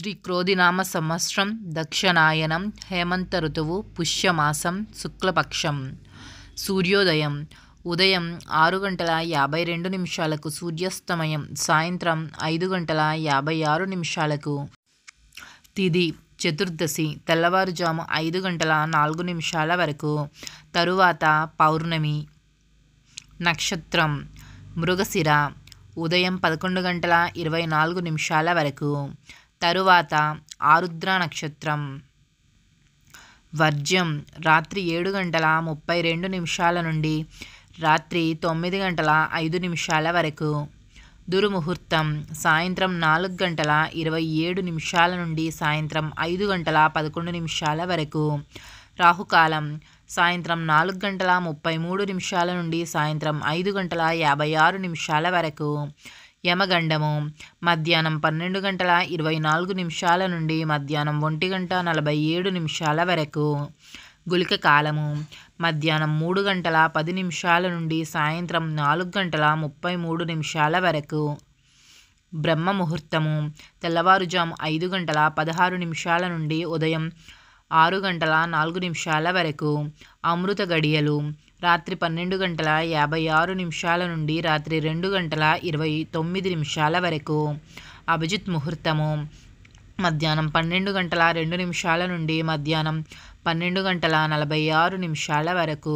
శ్రీ క్రోధినామ సంవత్సరం దక్షిణాయనం హేమంత ఋతువు పుష్యమాసం శుక్లపక్షం. సూర్యోదయం ఉదయం 6:52 సూర్యాస్తమయం సాయంత్రం 5:56. తిథి చతుర్దశి తెల్లవారుజాము 5:04 వరకు. తరువాత పౌర్ణమి. నక్షత్రం మృగశిర ఉదయం 11:24 వరకు. తరువాత ఆరుద్ర నక్షత్రం. వర్జ్యం రాత్రి 7:32 నుండి రాత్రి 9:05 వరకు. దుర్ముహూర్తం సాయంత్రం 4:27 నుండి సాయంత్రం 5:11 వరకు. రాహుకాలం సాయంత్రం 4:33 నుండి సాయంత్రం 5:56 వరకు. యమగండము మధ్యాహ్నం 12:24 నుండి మధ్యాహ్నం 1:47 వరకు. గుళిక కాలము మధ్యాహ్నం 3:10 నుండి సాయంత్రం 4:33 వరకు. బ్రహ్మ ముహూర్తము తెల్లవారుజాము 5:16 నుండి ఉదయం 6:04 వరకు. అమృత గడియలు రాత్రి 12:56 నుండి రాత్రి 2:29 వరకు. అభిజిత్ ముహూర్తము మధ్యాహ్నం 12:02 నుండి మధ్యాహ్నం 12:46 వరకు.